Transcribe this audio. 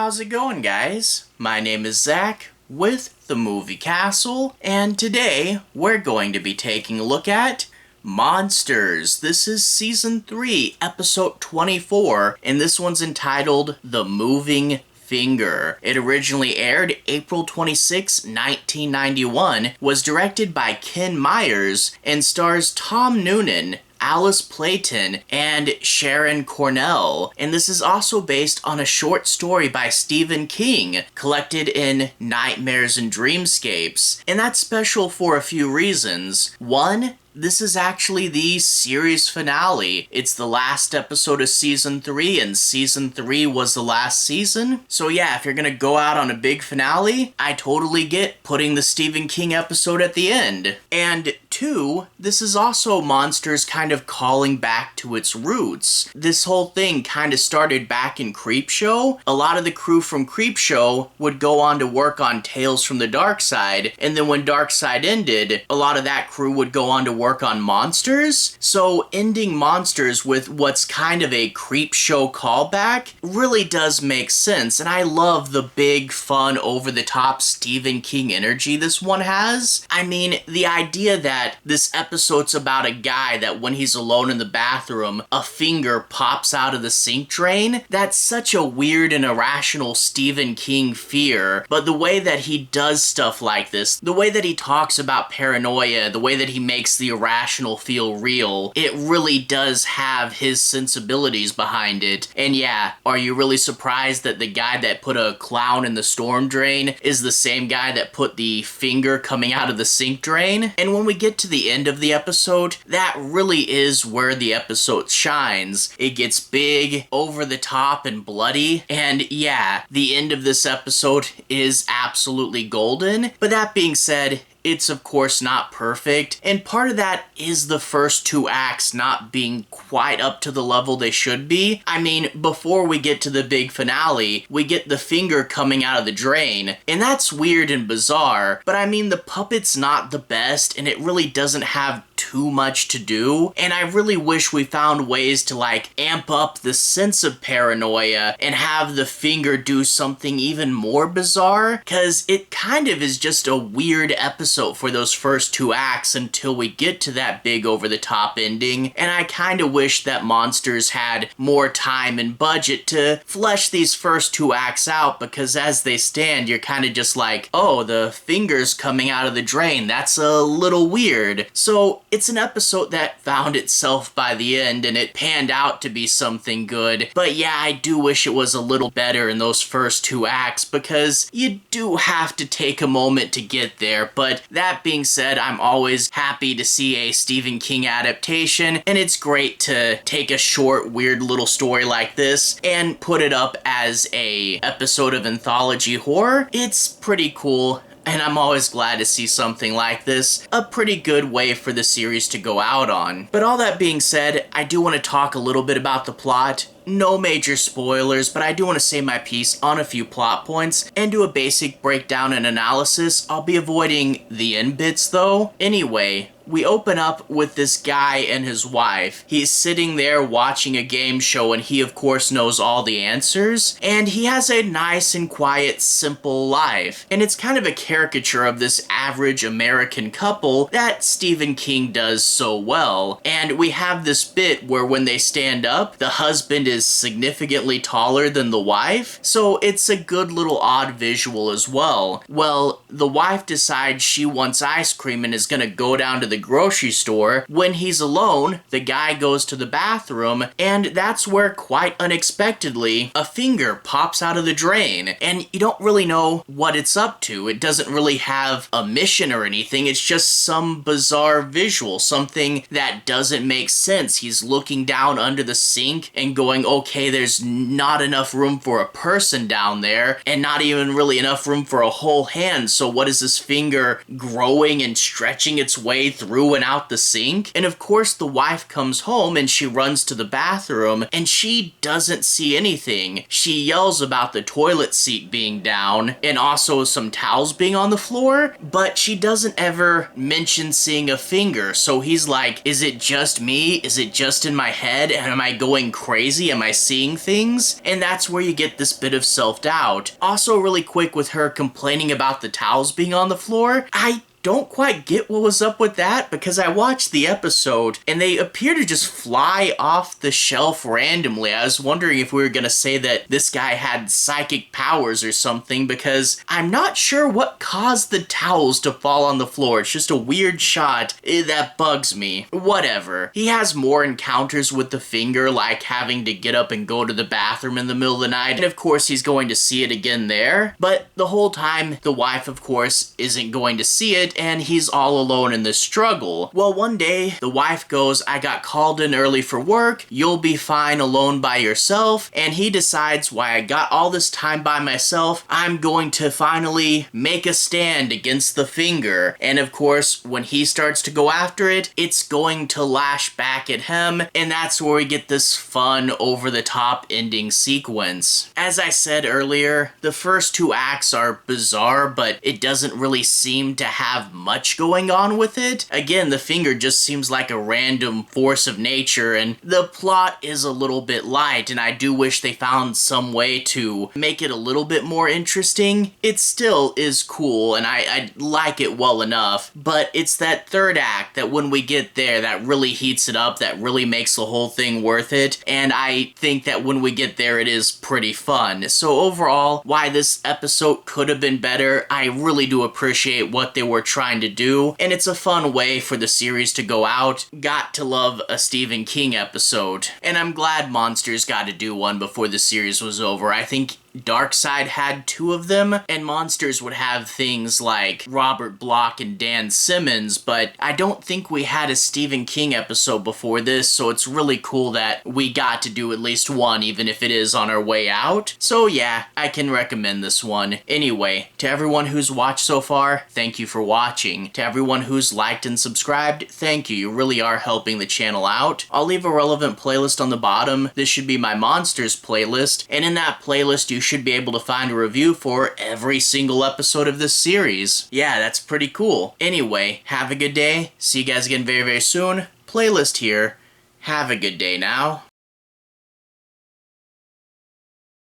how's it going, guys? My name is Zach with the Movie Castle, and today we're going to be taking a look at Monsters. This is Season 3, Episode 24, and this one's entitled The Moving Finger. It originally aired April 26, 1991, was directed by Ken Meyers, and stars Tom Noonan, Alice Playten, and Sharon Cornell. And this is also based on a short story by Stephen King, collected in Nightmares and Dreamscapes. And that's special for a few reasons. One, this is actually the series finale. It's the last episode of Season 3, and Season 3 was the last season. So yeah, if you're gonna go out on a big finale, I totally get putting the Stephen King episode at the end. And two, this is also Monsters kind of calling back to its roots. This whole thing kind of started back in Creepshow. A lot of the crew from Creepshow would go on to work on Tales from the Dark Side, and then when Dark Side ended, a lot of that crew would go on to work on Monsters. So ending Monsters with what's kind of a Creepshow callback really does make sense, and I love the big, fun, over-the-top Stephen King energy this one has. I mean, the idea that this episode's about a guy that when he's alone in the bathroom, a finger pops out of the sink drain, that's such a weird and irrational Stephen King fear. But the way that he does stuff like this, the way that he talks about paranoia, the way that he makes the irrational feel real, it really does have his sensibilities behind it. And yeah, are you really surprised that the guy that put a clown in the storm drain is the same guy that put the finger coming out of the sink drain? And when we get to the end of the episode, that really is where the episode shines. It gets big, over the top, and bloody, and yeah, the end of this episode is absolutely golden. But that being said, it's of course not perfect, and part of that is the first two acts not being quite up to the level they should be. I mean, before we get to the big finale, we get the finger coming out of the drain, and that's weird and bizarre, but I mean, the puppet's not the best, and it really doesn't have too much to do, and I really wish we found ways to like amp up the sense of paranoia and have the finger do something even more bizarre, cause it kind of is just a weird episode for those first two acts until we get to that big over-the-top ending, and I kind of wish that Monsters had more time and budget to flesh these first two acts out, because as they stand, you're kind of just like, oh, the finger's coming out of the drain, that's a little weird. So it's an episode that found itself by the end, and it panned out to be something good, but yeah, I do wish it was a little better in those first two acts, because you do have to take a moment to get there. But that being said, I'm always happy to see a Stephen King adaptation, and it's great to take a short, weird little story like this and put it up as a episode of Anthology horror. It's pretty cool, and I'm always glad to see something like this. A pretty good way for the series to go out on. But all that being said, I do want to talk a little bit about the plot. No major spoilers, but I do want to say my piece on a few plot points and do a basic breakdown and analysis. I'll be avoiding the end bits though. Anyway, we open up with this guy and his wife. He's sitting there watching a game show, and he of course knows all the answers, and he has a nice and quiet, simple life. And it's kind of a caricature of this average American couple that Stephen King does so well. And we have this bit where when they stand up, the husband is significantly taller than the wife, so it's a good little odd visual as well. Well, the wife decides she wants ice cream and is gonna go down to the grocery store. When he's alone, the guy goes to the bathroom, and that's where, quite unexpectedly, a finger pops out of the drain, and you don't really know what it's up to. It doesn't really have a mission or anything, it's just some bizarre visual, something that doesn't make sense. He's looking down under the sink and going, okay, there's not enough room for a person down there, and not even really enough room for a whole hand, so what is this finger growing and stretching its way through through and out the sink. And of course the wife comes home and she runs to the bathroom and she doesn't see anything. She yells about the toilet seat being down and also some towels being on the floor, but she doesn't ever mention seeing a finger. So he's like, is it just me? Is it just in my head? And am I going crazy? Am I seeing things? And that's where you get this bit of self-doubt. Also really quick with her complaining about the towels being on the floor, I don't quite get what was up with that because I watched the episode and they appear to just fly off the shelf randomly. I was wondering if we were gonna say that this guy had psychic powers or something because I'm not sure what caused the towels to fall on the floor. It's just a weird shot that bugs me. Whatever. He has more encounters with the finger, like having to get up and go to the bathroom in the middle of the night, and of course he's going to see it again there, but the whole time the wife of course isn't going to see it and he's all alone in this struggle. Well, one day the wife goes, I got called in early for work, you'll be fine alone by yourself, and he decides, why I got all this time by myself, I'm going to finally make a stand against the finger. And of course when he starts to go after it, it's going to lash back at him, and that's where we get this fun over the top ending sequence. As I said earlier, the first two acts are bizarre, but it doesn't really seem to have much going on with it. Again, the finger just seems like a random force of nature, and the plot is a little bit light, and I do wish they found some way to make it a little bit more interesting. It still is cool, and I like it well enough, but it's that third act that when we get there, that really heats it up, that really makes the whole thing worth it, and I think that when we get there, it is pretty fun. So overall, why this episode could have been better, I really do appreciate what they were trying to do, and it's a fun way for the series to go out. Got to love a Stephen King episode, and I'm glad Monsters got to do one before the series was over. I think Darkside had 2 of them, and Monsters would have things like Robert Bloch and Dan Simmons, but I don't think we had a Stephen King episode before this, so it's really cool that we got to do at least one, even if it is on our way out. So yeah, I can recommend this one. Anyway, to everyone who's watched so far, thank you for watching. To everyone who's liked and subscribed, thank you. You really are helping the channel out. I'll leave a relevant playlist on the bottom. This should be my Monsters playlist, and in that playlist you should be able to find a review for every single episode of this series. Yeah, that's pretty cool. Anyway, have a good day. See you guys again very, very soon. Playlist here. Have a good day now.